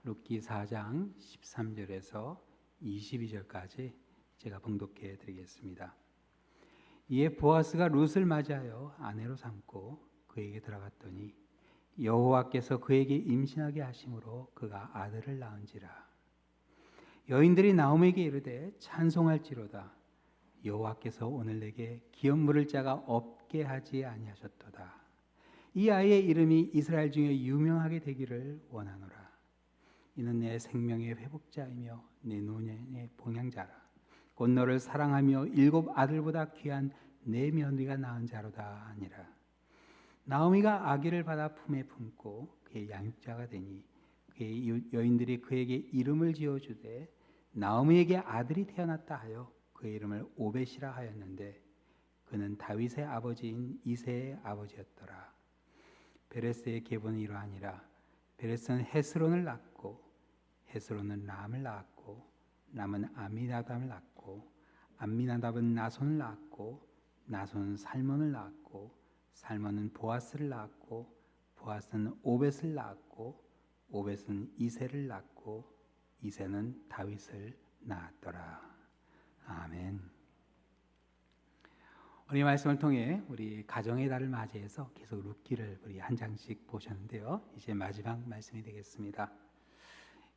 룻기 4장 13절에서 22절까지 제가 봉독해 드리겠습니다. 이에 보아스가 룻을 맞이하여 아내로 삼고 그에게 들어갔더니 여호와께서 그에게 임신하게 하심으로 그가 아들을 낳은지라. 여인들이 나오미에게 이르되 찬송할지로다. 여호와께서 오늘 내게 기업 물을 자가 없게 하지 아니하셨도다. 이 아이의 이름이 이스라엘 중에 유명하게 되기를 원하노라. 이는 내 생명의 회복자이며 내 노년의 봉양자라. 곧 너를 사랑하며 7 아들보다 귀한 내 며느리가 낳은 자로다 하니라. 나오미가 아기를 받아 품에 품고 그의 양육자가 되니 그의 이웃 여인들이 그에게 이름을 지어주되 나오미에게 아들이 태어났다 하여 그의 이름을 오벳이라 하였는데 그는 다윗의 아버지인 이새의 아버지였더라. 베레스의 계보는 이러하니라. 베레스는 헤스론을 낳고 헤스론은 람을 낳았고 람은 아미나답을 낳고 암미나답은 나손을 낳았고 나손은 살몬을 낳았고 살몬은 보아스를 낳았고 보아스는 오벳을 낳았고 오벳은 이새를 낳고 이새는 다윗을 낳았더라. 아멘. 오늘 말씀을 통해 우리 가정의 달을 맞이해서 계속 룻기를 우리 한 장씩 보셨는데요. 이제 마지막 말씀이 되겠습니다.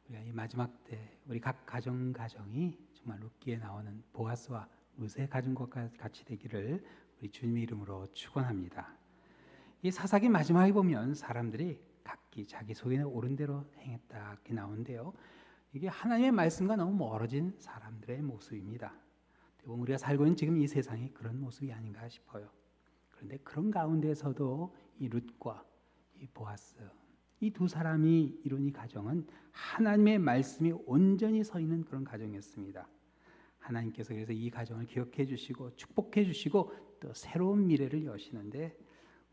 우리가 이 마지막 때 우리 각 가정이 정말 룻기에 나오는 보아스와 룻의 가정과 같이 되기를 우리 주님의 이름으로 축원합니다. 이 사사기 마지막에 보면 사람들이 각기 자기 속에 옳은 대로 행했다 이렇게 나오는데요. 이게 하나님의 말씀과 너무 멀어진 사람들의 모습입니다. 우리가 살고 있는 지금 이 세상이 그런 모습이 아닌가 싶어요. 그런데 그런 가운데서도 이 룻과 이 보아스 이 두 사람이 이룬 이 가정은 하나님의 말씀이 온전히 서 있는 그런 가정이었습니다. 하나님께서 그래서 이 가정을 기억해 주시고 축복해 주시고 또 새로운 미래를 여시는데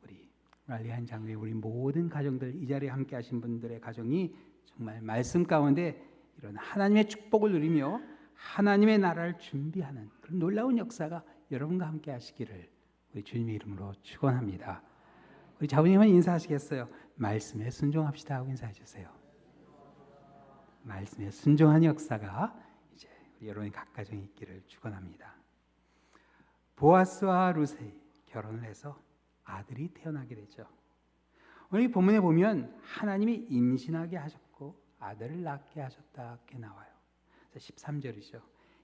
우리 랄리한 장로의 우리 모든 가정들 이 자리에 함께 하신 분들의 가정이 정말 말씀 가운데 이런 하나님의 축복을 누리며 하나님의 나라를 준비하는 그런 놀라운 역사가 여러분과 함께 하시기를 우리 주님의 이름으로 축원합니다. 우리 자부님은 인사하시겠어요? 말씀에 순종합시다 하고 인사해 주세요. 말씀에 순종한 역사가 이제 우리 여러분의 각 가정에 있기를 축원합니다. 보아스와 룻이 결혼을 해서 아들이 태어나게 되죠. 오늘 이 본문에 보면 하나님이 임신하게 하셨고 아들을 낳게 하셨다 이렇게 나와요. 13절이죠.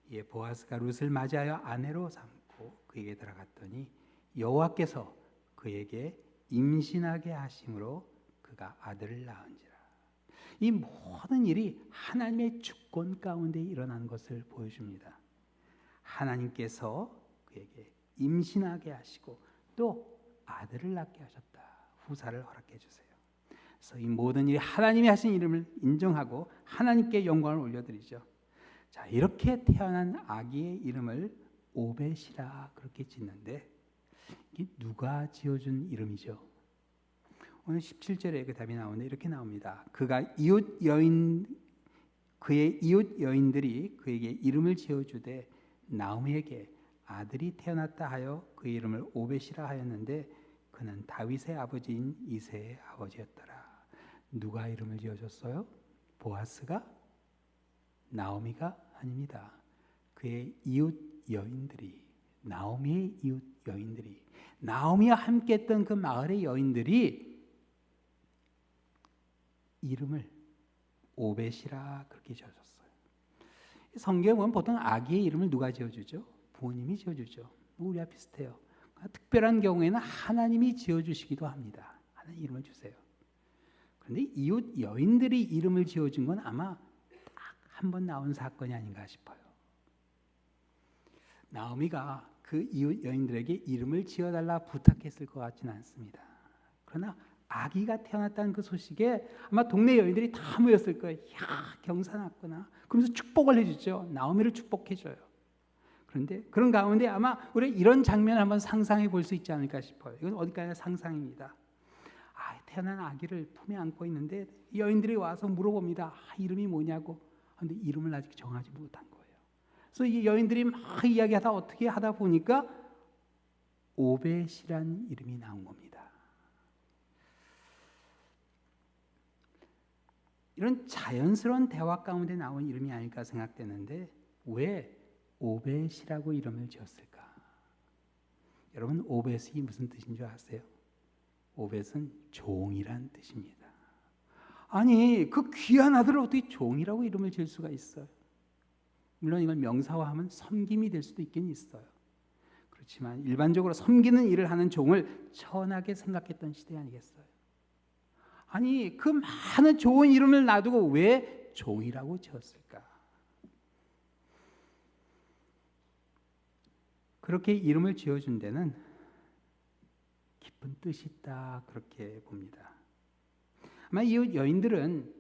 이에 보아스가 룻을 맞이하여 아내로 삼고 그에게 들어갔더니 여호와께서 그에게 임신하게 하심으로 그가 아들을 낳은지라. 이 모든 일이 하나님의 주권 가운데 일어난 것을 보여줍니다. 하나님께서 그에게 임신하게 하시고 또 아들을 낳게 하셨다. 후사를 허락해 주세요. 그래서 이 모든 일이 하나님이 하신 이름을 인정하고 하나님께 영광을 올려드리죠. 자, 이렇게 태어난 아기의 이름을 오벳이라 그렇게 짓는데 이게 누가 지어준 이름이죠? 오늘 17절에 그 답이 나오는데 이렇게 나옵니다. 그의 이웃 여인들이 그에게 이름을 지어주되 나오미에게 아들이 태어났다 하여 그의 이름을 오벳이라 하였는데 그는 다윗의 아버지인 이새의 아버지였더라. 누가 이름을 지어줬어요? 보아스가? 나오미가 아닙니다. 그의 이웃 여인들이, 나오미의 이웃 여인들이, 나오미와 함께했던 그 마을의 여인들이 이름을 오벳이라 그렇게 지어줬어요. 성경에 보면 보통 아기의 이름을 누가 지어주죠? 부모님이 지어주죠. 우리와 비슷해요. 특별한 경우에는 하나님이 지어주시기도 합니다. 하나님 이름을 주세요. 그런데 이웃 여인들이 이름을 지어준 건 아마 딱 한 번 나온 사건이 아닌가 싶어요. 나오미가 그 이웃 여인들에게 이름을 지어달라 부탁했을 것 같지는 않습니다. 그러나 아기가 태어났다는 그 소식에 아마 동네 여인들이 다 모였을 거예요. 야, 경사났구나. 그러면서 축복을 해주죠. 나오미를 축복해줘요. 그런데 그런 가운데 아마 우리 이런 장면을 한번 상상해 볼 수 있지 않을까 싶어요. 이건 어디까지나 상상입니다. 태어난 아기를 품에 안고 있는데 여인들이 와서 물어봅니다. 이름이 뭐냐고. 그런데 이름을 아직 정하지 못한 거예요. 그래서 이 여인들이 막 이야기하다 어떻게 하다 보니까 오벳이란 이름이 나온 겁니다. 이런 자연스러운 대화 가운데 나온 이름이 아닐까 생각되는데 왜 오벳이라고 이름을 지었을까? 여러분 오벳이 무슨 뜻인 줄 아세요? 오벳은 종이란 뜻입니다. 아니 그 귀한 아들을 어떻게 종이라고 이름을 지을 수가 있어요? 물론 이걸 명사화하면 섬김이 될 수도 있긴 있어요. 그렇지만 일반적으로 섬기는 일을 하는 종을 천하게 생각했던 시대 아니겠어요? 아니 그 많은 좋은 이름을 놔두고 왜 종이라고 지었을까? 그렇게 이름을 지어준 데는 깊은 뜻이 있다 그렇게 봅니다. 아마 이 여인들은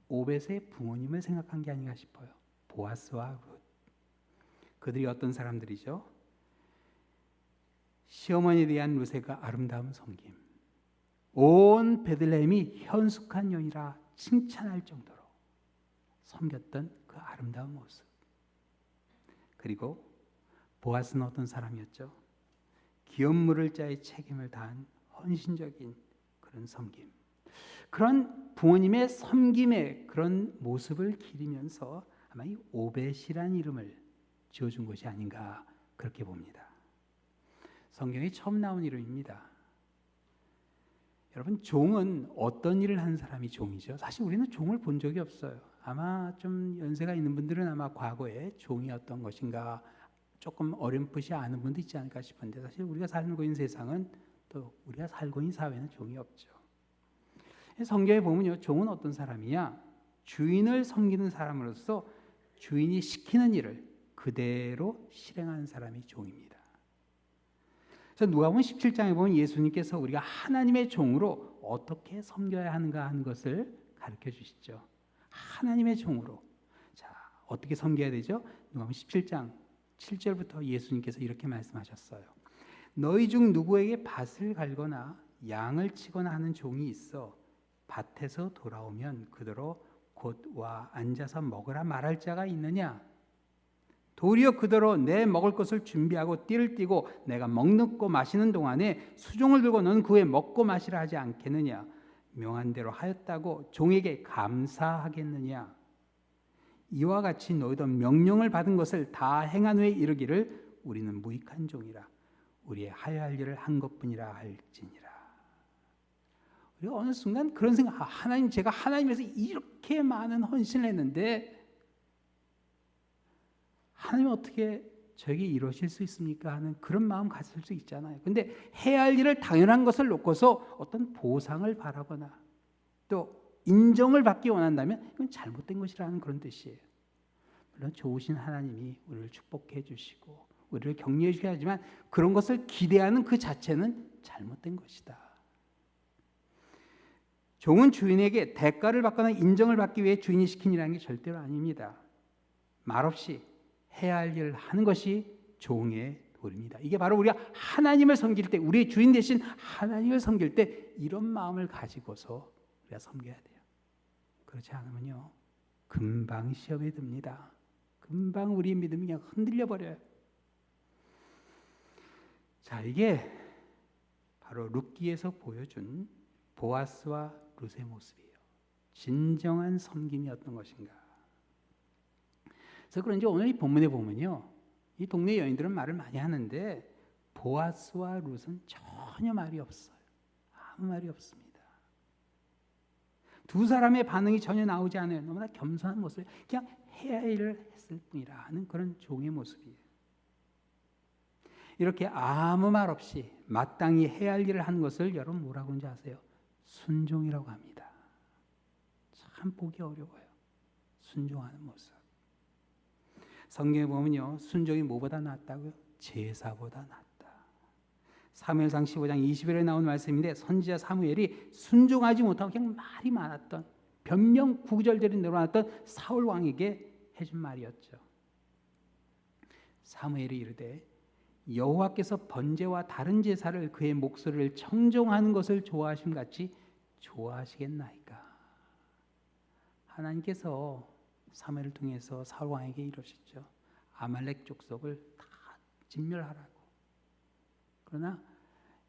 오벳의 부모님을 생각한 게 아닌가 싶어요. 보아스와 룻. 그들이 어떤 사람들이죠? 시어머니에 대한 룻의 그 아름다운 섬김, 온 베들레헴이 현숙한 여인이라 칭찬할 정도로 섬겼던 그 아름다운 모습. 그리고 보아스는 어떤 사람이었죠? 기업 물을 자의 책임을 다한 헌신적인 그런 섬김. 그런 부모님의 섬김의 그런 모습을 기리면서 아마 이 오벳이라는 이름을 지어준 것이 아닌가 그렇게 봅니다. 성경에 처음 나온 이름입니다. 여러분 종은 어떤 일을 하는 사람이 종이죠? 사실 우리는 종을 본 적이 없어요. 아마 좀 연세가 있는 분들은 아마 과거에 종이 어떤 것인가 조금 어렴풋이 아는 분도 있지 않을까 싶은데 사실 우리가 살고 있는 세상은 또 우리가 살고 있는 사회는 종이 없죠. 성경에 보면요, 종은 어떤 사람이냐? 주인을 섬기는 사람으로서 주인이 시키는 일을 그대로 실행하는 사람이 종입니다. 그래서 누가복음 17장에 보면 예수님께서 우리가 하나님의 종으로 어떻게 섬겨야 하는가 하는 것을 가르쳐 주시죠. 하나님의 종으로. 자, 어떻게 섬겨야 되죠? 누가복음 17장 7절부터 예수님께서 이렇게 말씀하셨어요. 너희 중 누구에게 밭을 갈거나 양을 치거나 하는 종이 있어 밭에서 돌아오면 그대로 곧 와 앉아서 먹으라 말할 자가 있느냐? 도리어 그대로 내 먹을 것을 준비하고 띠를 띠고 내가 먹고 마시는 동안에 수종을 들고 너는 그 후에 먹고 마시라 하지 않겠느냐? 명한 대로 하였다고 종에게 감사하겠느냐? 이와 같이 너희도 명령을 받은 것을 다 행한 후에 이르기를 우리는 무익한 종이라 우리의 하여야 할 일을 한 것뿐이라 할지니라. 우리가 어느 순간 그런 생각, 하나님 제가 하나님에서 이렇게 많은 헌신을 했는데 하나님 어떻게 저에게 이러실 수 있습니까? 하는 그런 마음 가질 수 있잖아요. 근데 해야 할 일을 당연한 것을 놓고서 어떤 보상을 바라거나 또 인정을 받기 원한다면 이건 잘못된 것이라는 그런 뜻이에요. 물론 좋으신 하나님이 우리를 축복해 주시고 우리를 격려해 주셔야 하지만 그런 것을 기대하는 그 자체는 잘못된 것이다. 종은 주인에게 대가를 받거나 인정을 받기 위해 주인이 시킨 일이라는 게 절대로 아닙니다. 말없이 해야 할 일을 하는 것이 종의 도리입니다. 이게 바로 우리가 하나님을 섬길 때, 우리의 주인 대신 하나님을 섬길 때 이런 마음을 가지고서 우리가 섬겨야 돼요. 그렇지 않으면요 금방 시험에 듭니다. 금방 우리의 믿음이 그냥 흔들려 버려요. 자, 이게 바로 룻기에서 보여준 보아스와 룻의 모습이에요. 진정한 섬김이 어떤 것인가. 그래서 그런지 오늘 이 본문에 보면요, 이 동네 여인들은 말을 많이 하는데 보아스와 룻은 전혀 말이 없어요. 아무 말이 없습니다. 두 사람의 반응이 전혀 나오지 않아요. 너무나 겸손한 모습, 그냥 해야 할 일을 했을 뿐이라 하는 그런 종의 모습이에요. 이렇게 아무 말 없이 마땅히 해야 할 일을 한 것을 여러분 뭐라고 하는지 아세요? 순종이라고 합니다. 참 보기 어려워요. 순종하는 모습. 성경에 보면요, 순종이 뭐보다 낫다고요? 제사보다 낫다. 사무엘상 15장 20절에 나온 말씀인데 선지자 사무엘이 순종하지 못하고 그냥 말이 많았던, 변명 구구절절히 늘어났던 사울 왕에게 해준 말이었죠. 사무엘이 이르되 여호와께서 번제와 다른 제사를 그의 목소리를 청종하는 것을 좋아하심 같이 좋아하시겠나이까. 하나님께서 사무엘을 통해서 사울 왕에게 이러셨죠. 아말렉 족속을 다 진멸하라고. 그러나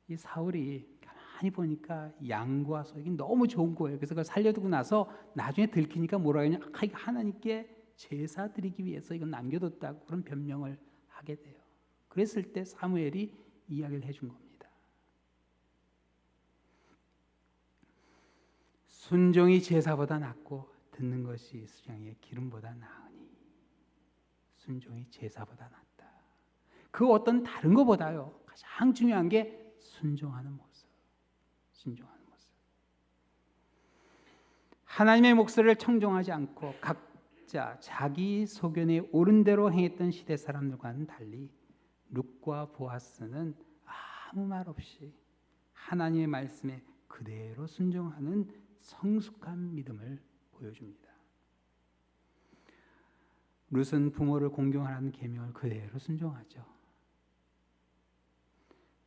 이 사울이 가만히 보니까 양과 소이 너무 좋은 거예요. 그래서 그걸 살려두고 나서 나중에 들키니까 뭐라 하냐? 이거 하나님께 제사 드리기 위해서 이건 남겨뒀다고 그런 변명을 하게 돼요. 그랬을 때 사무엘이 이야기를 해준 겁니다. 순종이 제사보다 낫고 듣는 것이 수양의 기름보다 나으니 순종이 제사보다 낫다. 그 어떤 다른 것보다요 가장 중요한 게 순종하는 모습. 순종하는 모습. 하나님의 목소리를 청종하지 않고 각자 자기 소견에 옳은 대로 행했던 시대 사람들과는 달리 룻과 보아스는 아무 말 없이 하나님의 말씀에 그대로 순종하는 성숙한 믿음을 보여줍니다. 룻은 부모를 공경하라는 계명을 그대로 순종하죠.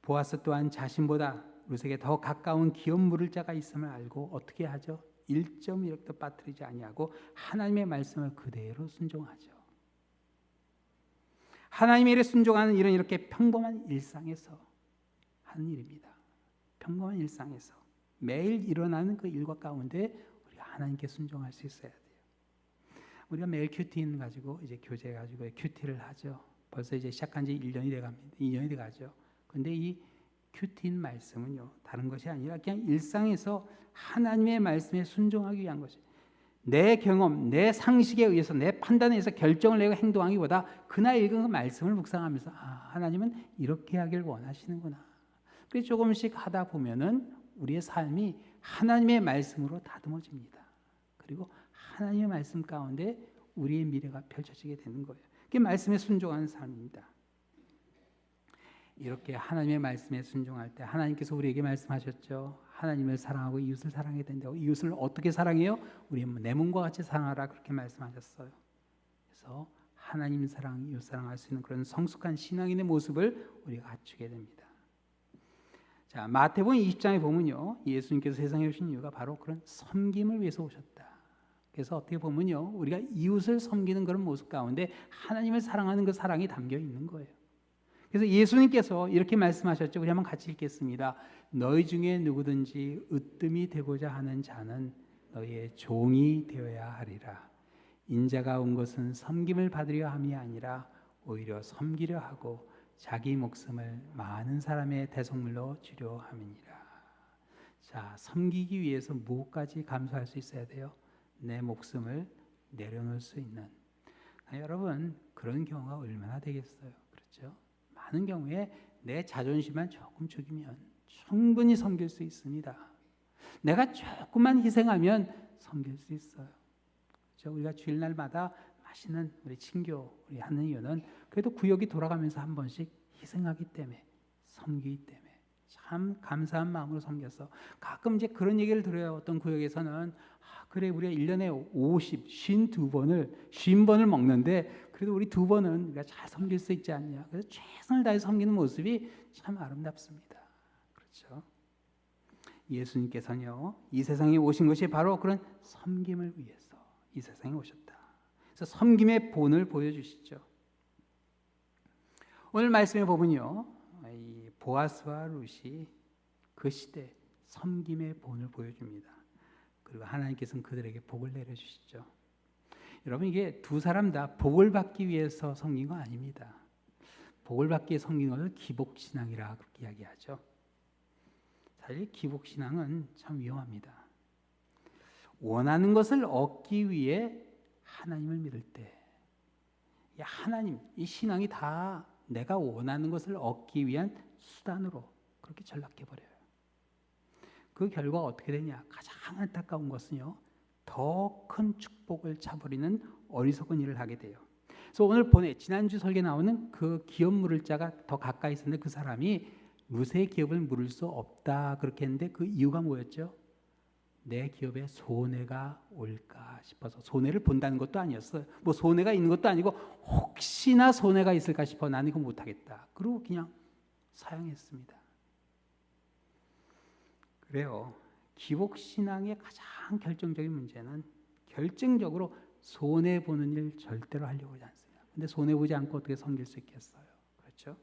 보아스 또한 자신보다 룻에게 더 가까운 기업 물을 자가 있음을 알고 어떻게 하죠? 1.1도 빠뜨리지 아니하고 하나님의 말씀을 그대로 순종하죠. 하나님의 일에 순종하는 일은 이렇게 평범한 일상에서 하는 일입니다. 평범한 일상에서 매일 일어나는 그 일과 가운데 우리가 하나님께 순종할 수 있어야 돼요. 우리가 매일 큐티인 가지고 이제 교재 가지고 큐티를 하죠. 벌써 이제 시작한 지 1년이 돼 갑니다. 2년이 돼 가죠. 근데 이 큐티인 말씀은요. 다른 것이 아니라 그냥 일상에서 하나님의 말씀에 순종하기 위한 것이에요. 내 경험, 내 상식에 의해서 내 판단에 의해서 결정을 내고 행동하기보다 그날 읽은 그 말씀을 묵상하면서 하나님은 이렇게 하길 원하시는구나. 그래서 조금씩 하다 보면은 우리의 삶이 하나님의 말씀으로 다듬어집니다. 그리고 하나님의 말씀 가운데 우리의 미래가 펼쳐지게 되는 거예요. 그게 말씀에 순종하는 삶입니다. 이렇게 하나님의 말씀에 순종할 때 하나님께서 우리에게 말씀하셨죠. 하나님을 사랑하고 이웃을 사랑해야 된다고. 이웃을 어떻게 사랑해요? 우리 내 몸과 같이 사랑하라 그렇게 말씀하셨어요. 그래서 하나님 사랑, 이웃 사랑할 수 있는 그런 성숙한 신앙인의 모습을 우리가 갖추게 됩니다. 자, 마태복음 20장에 보면요, 예수님께서 세상에 오신 이유가 바로 그런 섬김을 위해서 오셨다. 그래서 어떻게 보면요, 우리가 이웃을 섬기는 그런 모습 가운데 하나님을 사랑하는 그 사랑이 담겨 있는 거예요. 그래서 예수님께서 이렇게 말씀하셨죠. 우리 한번 같이 읽겠습니다. 너희 중에 누구든지 으뜸이 되고자 하는 자는 너희의 종이 되어야 하리라. 인자가 온 것은 섬김을 받으려 함이 아니라 오히려 섬기려 하고 자기 목숨을 많은 사람의 대속물로 주려 함이니라. 자, 섬기기 위해서 무엇까지 감수할 수 있어야 돼요? 내 목숨을 내려놓을 수 있는. 여러분, 그런 경우가 얼마나 되겠어요? 그렇죠? 많은 경우에 내 자존심만 조금 죽이면 충분히 섬길 수 있습니다. 내가 조금만 희생하면 섬길 수 있어요. 그렇죠? 우리가 주일날마다 맛있는 우리 친교 우리 하는 이유는 그래도 구역이 돌아가면서 한 번씩 희생하기 때문에, 섬기기 때문에 참 감사한 마음으로 섬겨서 가끔 이제 그런 얘기를 들어요. 어떤 구역에서는 그래 우리가 1년에 50, 52번을 50번을 먹는데 그래도 우리 2번은 우리가 잘 섬길 수 있지 않냐. 그래서 최선을 다해 섬기는 모습이 참 아름답습니다. 그렇죠? 예수님께서는요, 이 세상에 오신 것이 바로 그런 섬김을 위해서 이 세상에 오셨다. 그래서 섬김의 본을 보여주시죠. 오늘 말씀에 보면요, 이 보아스와 룻이 그 시대 섬김의 본을 보여줍니다. 그리고 하나님께서는 그들에게 복을 내려주시죠. 여러분, 이게 두 사람 다 복을 받기 위해서 섬긴 거 아닙니다. 복을 받기 위해 섬긴 것을 기복신앙이라 그렇게 이야기하죠. 사실 기복신앙은 참 위험합니다. 원하는 것을 얻기 위해 하나님을 믿을 때 하나님, 이 신앙이 다 내가 원하는 것을 얻기 위한 수단으로 그렇게 전락해버려요. 그 결과가 어떻게 되냐? 가장 안타까운 것은요, 더 큰 축복을 차버리는 어리석은 일을 하게 돼요. 그래서 오늘 지난주 설계 나오는 그 기업 물을 자가 더 가까이 있었는데 그 사람이 룻의 기업을 물을 수 없다 그렇게 했는데 그 이유가 뭐였죠? 내 기업에 손해가 올까 싶어서. 손해를 본다는 것도 아니었어요. 뭐 손해가 있는 것도 아니고 혹시나 손해가 있을까 싶어 나는 이거 못하겠다. 그리고 그냥 사양했습니다. 그래요. 기복신앙의 가장 결정적인 문제는 결정적으로 손해보는 일 절대로 하려고 하지 않습니다. 근데 손해보지 않고 어떻게 섬길 수 있겠어요? 그렇죠?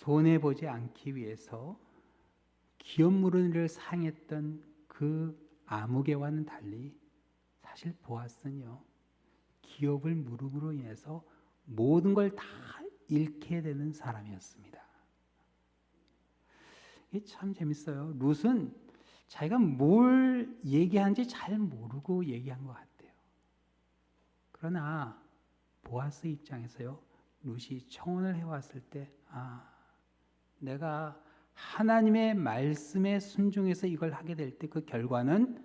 손해보지 않기 위해서 기업 무르기를 사용했던 그 아무개와는 달리 사실 보아스는요, 기업을 무름으로 인해서 모든 걸 다 잃게 되는 사람이었습니다. 이게 참 재밌어요. 룻은 자기가 뭘 얘기하는지 잘 모르고 얘기한 것 같아요. 그러나 보아스 입장에서요, 룻이 청혼을 해왔을 때, 내가 하나님의 말씀에 순종해서 이걸 하게 될 때 그 결과는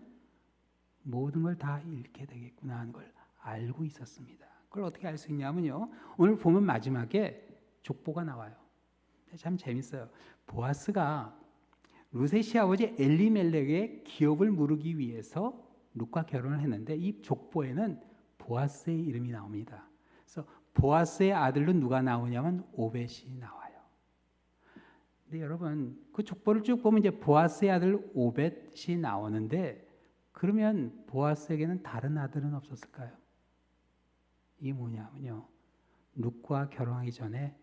모든 걸 다 잃게 되겠구나 하는 걸 알고 있었습니다. 그걸 어떻게 알 수 있냐면요, 오늘 보면 마지막에 족보가 나와요. 참 재밌어요. 보아스가 룻의 시아버지 엘리멜렉의 기업을 무르기 위해서 룻과 결혼을 했는데 이 족보에는 보아스의 이름이 나옵니다. 그래서 보아스의 아들로 누가 나오냐면 오벳이 나와요. 근데 여러분, 그 족보를 쭉 보면 이제 보아스의 아들 오벳이 나오는데, 그러면 보아스에게는 다른 아들은 없었을까요? 이게 뭐냐면요, 룻과 결혼하기 전에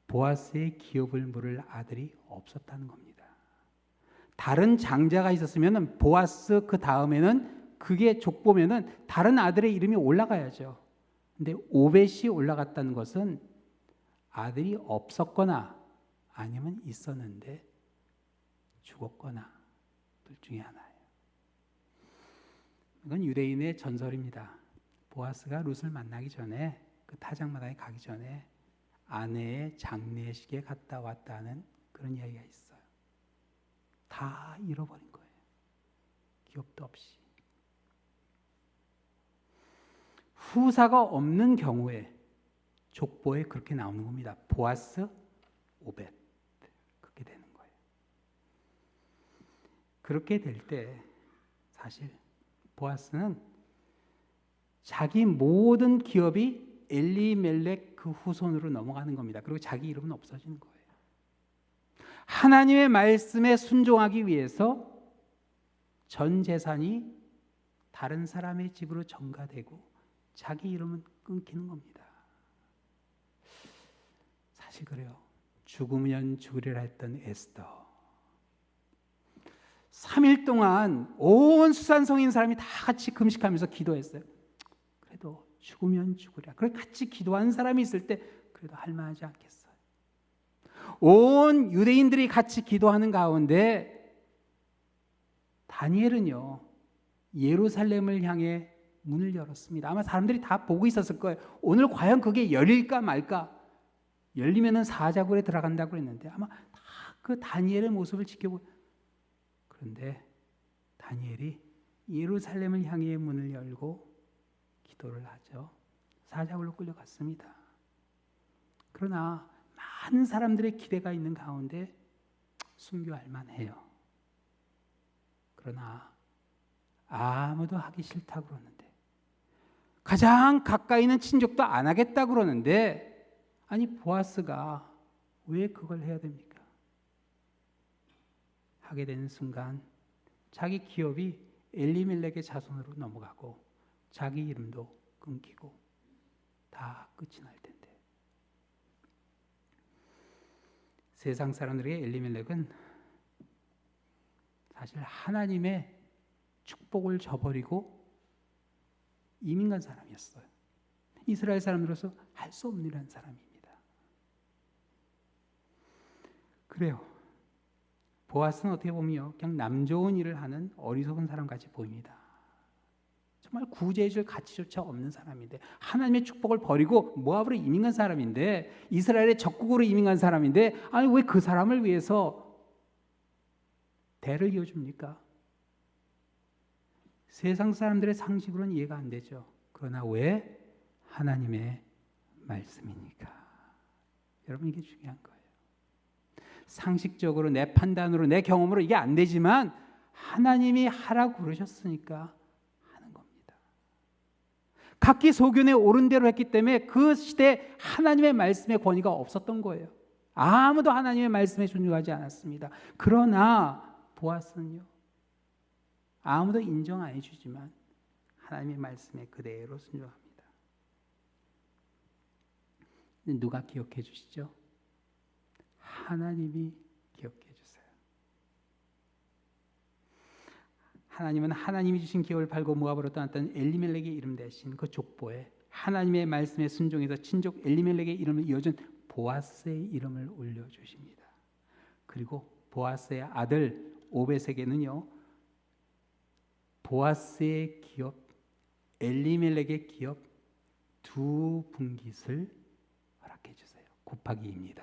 보아스의 기업을 물을 아들이 없었다는 겁니다. 다른 장자가 있었으면 보아스 그 다음에는 그게 족보면은 다른 아들의 이름이 올라가야죠. 근데 오벳이 올라갔다는 것은 아들이 없었거나 아니면 있었는데 죽었거나 둘 중에 하나예요. 이건 유대인의 전설입니다. 보아스가 룻을 만나기 전에, 그 타작마당에 가기 전에 아내의 장례식에 갔다 왔다는 그런 이야기가 있어요. 다 잃어버린 거예요. 기업도 없이. 후사가 없는 경우에 족보에 그렇게 나오는 겁니다. 보아스, 오벳. 그렇게 되는 거예요. 그렇게 될 때 사실 보아스는 자기 모든 기업이 엘리멜렉 그 후손으로 넘어가는 겁니다. 그리고 자기 이름은 없어지는 거예요. 하나님의 말씀에 순종하기 위해서 전 재산이 다른 사람의 집으로 전가되고 자기 이름은 끊기는 겁니다. 사실 그래요. 죽으면 죽으리라 했던 에스더, 3일 동안 온 수산성인 사람이 다 같이 금식하면서 기도했어요. 그래도 죽으면 죽으리라. 그래 같이 기도한 사람이 있을 때 그래도 할만하지 않겠어요. 온 유대인들이 같이 기도하는 가운데 다니엘은요, 예루살렘을 향해 문을 열었습니다. 아마 사람들이 다 보고 있었을 거예요. 오늘 과연 그게 열릴까 말까? 열리면은 사자굴에 들어간다고 그랬는데 아마 다 그 다니엘의 모습을 지켜보고, 그런데 다니엘이 예루살렘을 향해 문을 열고 기도를 하죠. 사자굴로 끌려갔습니다. 그러나 많은 사람들의 기대가 있는 가운데 순교할 만해요. 그러나 아무도 하기 싫다고 그러는데, 가장 가까이 있는 친족도 안 하겠다고 그러는데, 아니 보아스가 왜 그걸 해야 됩니까? 하게 되는 순간 자기 기업이 엘리멜렉의 자손으로 넘어가고 자기 이름도 끊기고 다 끝이 날 텐데, 세상 사람들에게 엘리멜렉은 사실 하나님의 축복을 저버리고 이민 간 사람이었어요. 이스라엘 사람으로서 할 수 없는 일한 사람입니다. 그래요. 보아스는 어떻게 보면 그냥 남 좋은 일을 하는 어리석은 사람같이 보입니다. 정말 구제해줄 가치조차 없는 사람인데, 하나님의 축복을 버리고 모압으로 이민 간 사람인데, 이스라엘의 적국으로 이민 간 사람인데, 아니 왜 그 사람을 위해서 대를 이어줍니까? 세상 사람들의 상식으로는 이해가 안 되죠. 그러나 왜 하나님의 말씀이니까. 여러분, 이게 중요한 거예요. 상식적으로 내 판단으로 내 경험으로 이게 안 되지만 하나님이 하라고 그러셨으니까 하는 겁니다. 각기 소견에 옳은 대로 했기 때문에 그 시대에 하나님의 말씀의 권위가 없었던 거예요. 아무도 하나님의 말씀에 순종하지 않았습니다. 그러나 보아스는요, 아무도 인정 안 해주지만 하나님의 말씀에 그대로 순종합니다. 누가 기억해 주시죠? 하나님이 기억해 주세요. 하나님은 하나님이 주신 기업을 팔고 모압으로 떠났던 엘리멜렉의 이름 대신 그 족보에 하나님의 말씀에 순종해서 친족 엘리멜렉의 이름을 이어준 보아스의 이름을 올려주십니다. 그리고 보아스의 아들 오벳에게는요, 보아스의 기업, 엘리멜렉의 기업 두 분깃을 허락해 주세요. 곱하기 2입니다.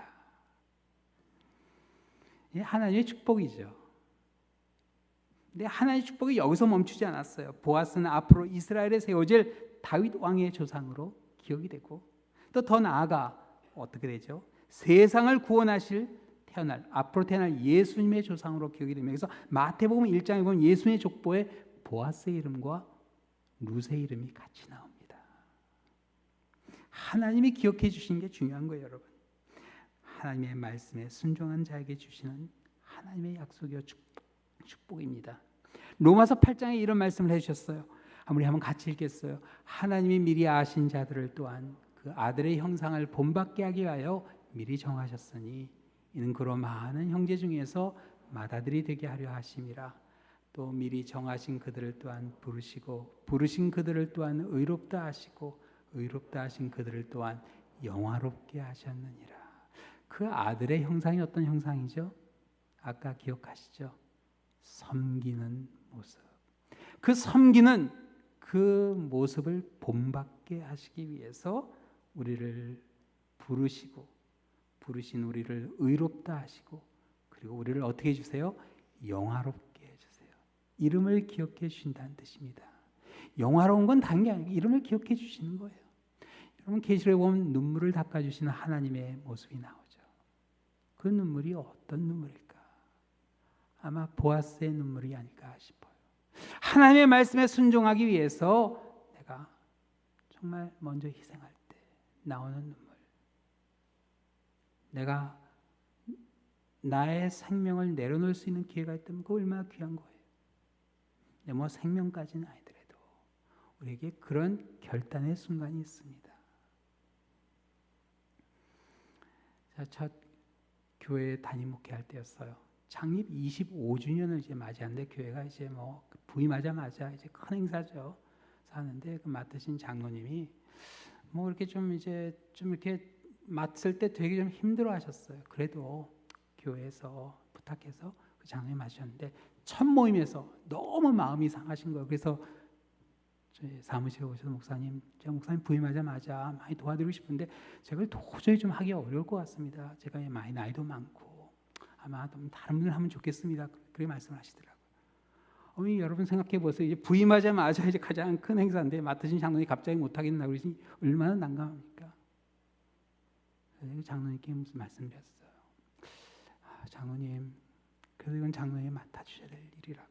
하나님의 축복이죠. 근데 하나님의 축복이 여기서 멈추지 않았어요. 보아스는 앞으로 이스라엘에 세워질 다윗 왕의 조상으로 기억이 되고, 또 더 나아가 어떻게 되죠? 세상을 구원하실 앞으로 태어날 예수님의 조상으로 기억이 됩니다. 그래서 마태복음 1장에 보면 예수님의 족보에 보아스의 이름과 룻의 이름이 같이 나옵니다. 하나님이 기억해 주시는 게 중요한 거예요, 여러분. 하나님의 말씀에 순종한 자에게 주시는 하나님의 약속이요 축복입니다. 로마서 8장에 이런 말씀을 해주셨어요. 우리 한번 같이 읽겠어요. 하나님이 미리 아신 자들을 또한 그 아들의 형상을 본받게 하기 위하여 미리 정하셨으니 이는 그로 많은 형제 중에서 맏아들이 되게 하려 하심이라. 또 미리 정하신 그들을 또한 부르시고 부르신 그들을 또한 의롭다 하시고 의롭다 하신 그들을 또한 영화롭게 하셨느니라. 그 아들의 형상이 어떤 형상이죠? 아까 기억하시죠? 섬기는 모습. 그 섬기는 그 모습을 본받게 하시기 위해서 우리를 부르시고 부르신 우리를 의롭다 하시고 그리고 우리를 어떻게 해주세요? 영화롭게 해주세요. 이름을 기억해 주신다는 뜻입니다. 영화로운 건 다른 게 아니고 이름을 기억해 주시는 거예요. 여러분 계시록에 보면 눈물을 닦아주시는 하나님의 모습이 나오죠. 그 눈물이 어떤 눈물일까? 아마 보아스의 눈물이 아닐까 싶어요. 하나님의 말씀에 순종하기 위해서 내가 정말 먼저 희생할 때 나오는 눈물. 내가 나의 생명을 내려놓을 수 있는 기회가 있다면 그거 얼마나 귀한 거예요. 근데 뭐 생명까지는 아니더라도 우리에게 그런 결단의 순간이 있습니다. 자, 첫 교회 담임 목회할 때였어요. 창립 25주년을 이제 맞이하는데 교회가 이제 뭐 부임하자마자 이제 큰 행사죠. 하는데 그 맡으신 장로님이 뭐 이렇게 좀 이제 좀 이렇게 맡을 때 되게 좀 힘들어하셨어요. 그래도 교회에서 부탁해서 그 장로님 맡으셨는데 첫 모임에서 너무 마음이 상하신 거예요. 그래서 저희 사무실에 오셔서 목사님, 제가 목사님 부임하자마자 많이 도와드리고 싶은데 제가 도저히 좀 하기 어려울 것 같습니다. 제가 많이 나이도 많고 아마 좀 다른 분을 하면 좋겠습니다. 그렇게 말씀하시더라고요. 여러분 생각해 보세요. 이제 부임하자마자 이제 가장 큰 행사인데 맡으신 장로님이 갑자기 못 하겠나 그러시니 얼마나 난감합니까? 장로님께 무슨 말씀드렸어요. 장로님, 그래도 이건 장로님이 맡아주셔야 될 일이라고.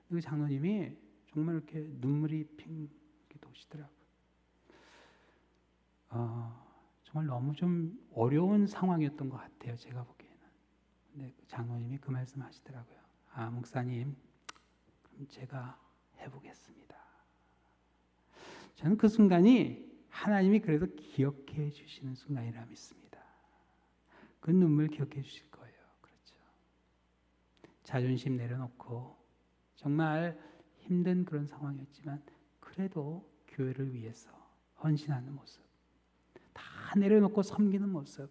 그 장로님이 정말 이렇게 눈물이 핑 도시더라고요. 정말 너무 좀 어려운 상황이었던 것 같아요. 제가 보기에는. 근데 그 장로님이 그 말씀하시더라고요. 목사님, 그럼 제가 해보겠습니다. 저는 그 순간이 하나님이 그래도 기억해 주시는 순간이라 믿습니다. 그 눈물 기억해 주실 거예요. 그렇죠. 자존심 내려놓고 정말 힘든 그런 상황이었지만 그래도 교회를 위해서 헌신하는 모습, 다 내려놓고 섬기는 모습,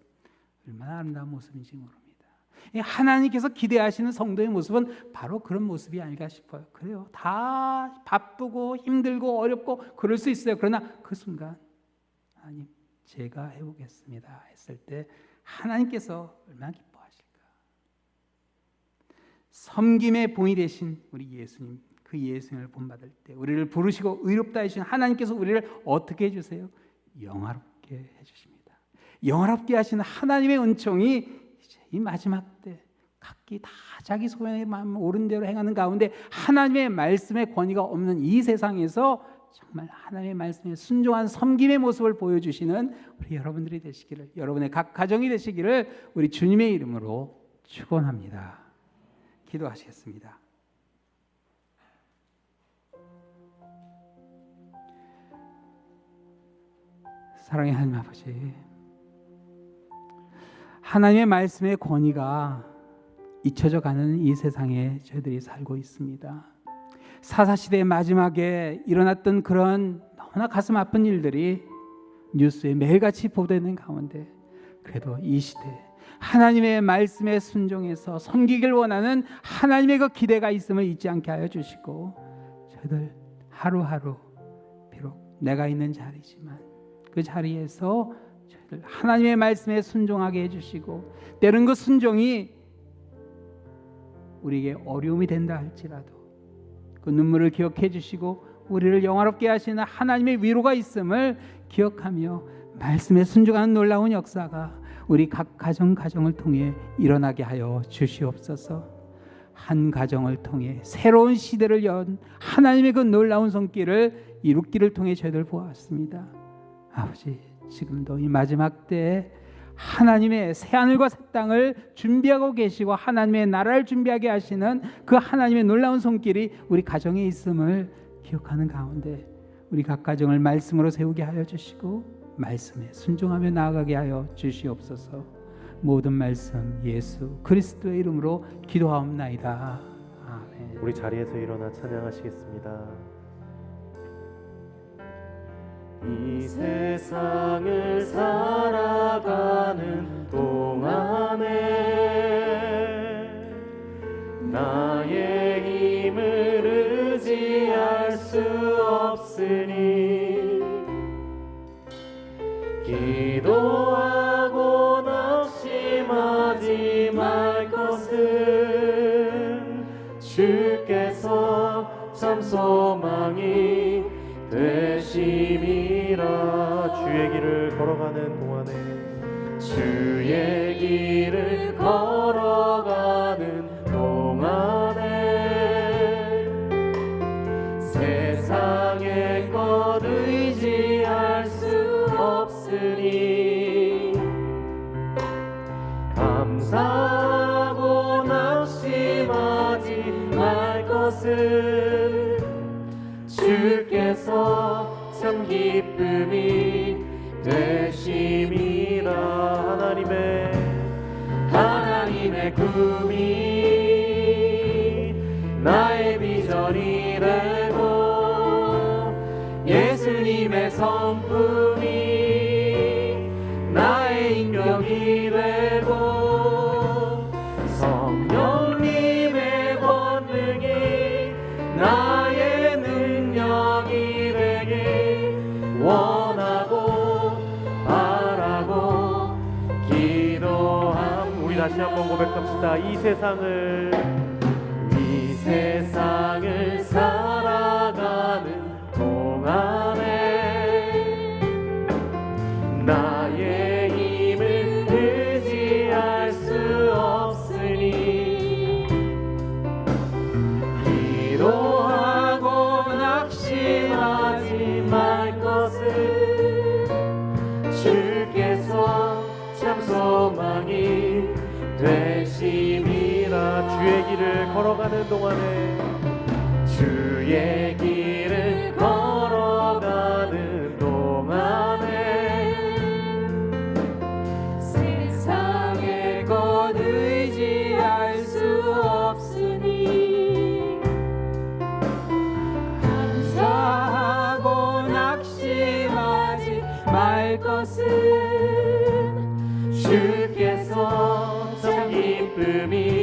얼마나 아름다운 모습인지 모릅니다. 하나님께서 기대하시는 성도의 모습은 바로 그런 모습이 아닐까 싶어요. 그래요. 다 바쁘고 힘들고 어렵고 그럴 수 있어요. 그러나 그 순간 하나님 제가 해보겠습니다 했을 때 하나님께서 얼마나 기뻐하실까. 섬김의 본이 되신 우리 예수님, 그 예수님을 본받을 때 우리를 부르시고 의롭다 하신 하나님께서 우리를 어떻게 해주세요? 영화롭게 해주십니다. 영화롭게 하시는 하나님의 은총이 이제 이 마지막 때 각기 다 자기 소원의 마음 옳은 대로 행하는 가운데 하나님의 말씀의 권위가 없는 이 세상에서 정말 하나님의 말씀에 순종한 섬김의 모습을 보여주시는 우리 여러분들이 되시기를, 여러분의 각 가정이 되시기를 우리 주님의 이름으로 축원합니다. 기도하시겠습니다. 사랑의 하나님 아버지, 하나님의 말씀의 권위가 잊혀져 가는 이 세상에 저희들이 살고 있습니다. 사사시대의 마지막에 일어났던 그런 너무나 가슴 아픈 일들이 뉴스에 매일같이 보도되는 가운데 그래도 이 시대 하나님의 말씀에 순종해서 섬기길 원하는 하나님의 그 기대가 있음을 잊지 않게 하여 주시고, 저희들 하루하루 비록 내가 있는 자리지만 그 자리에서 저희들 하나님의 말씀에 순종하게 해주시고, 때론 그 순종이 우리에게 어려움이 된다 할지라도 그 눈물을 기억해 주시고 우리를 영화롭게 하시는 하나님의 위로가 있음을 기억하며 말씀에 순종하는 놀라운 역사가 우리 각 가정을 통해 일어나게 하여 주시옵소서. 한 가정을 통해 새로운 시대를 연 하나님의 그 놀라운 손길을 이루기를 통해 저희들 보았습니다. 아버지, 지금도 이 마지막 때에 하나님의 새하늘과 새 땅을 준비하고 계시고 하나님의 나라를 준비하게 하시는 그 하나님의 놀라운 손길이 우리 가정에 있음을 기억하는 가운데 우리 각 가정을 말씀으로 세우게 하여 주시고 말씀에 순종하며 나아가게 하여 주시옵소서. 모든 말씀 예수 그리스도의 이름으로 기도하옵나이다. 아멘. 우리 자리에서 일어나 찬양하시겠습니다. 이 세상을 살아가는 동안에 나의 힘을 의지할 수 없으니 기도하고 낙심하지 말 것은 주께서 참 소망이 되심이라. 주의 길을 걸어가는 동안에 주의 길을 걸어가는 동안에 세상의 것 의지할 수 없으니 감사하고 낙심하지 말 것은 주께서 참 기쁨이 되심이라. 하나님의 꿈이 나의 비전이 되고 예수님의 성품이 나의 인격이 되고 성령님의 권능이 나의 능력이 되길 원하고 바라고 기도함. 우리 다시 한번 고백합시다. 이 세상을 살아가는 동안에 나의 힘을 의지할 수 없으니 기도하고 낙심하지 말 것은 주께서 참 소망이 되심이라. 주의 길을 걸어가는 동안에 주의 길을 걸어가는 동안에 세상의 것 의지할 수 없으니 감사하고 낙심하지 말 것은 주께서 참 기쁨이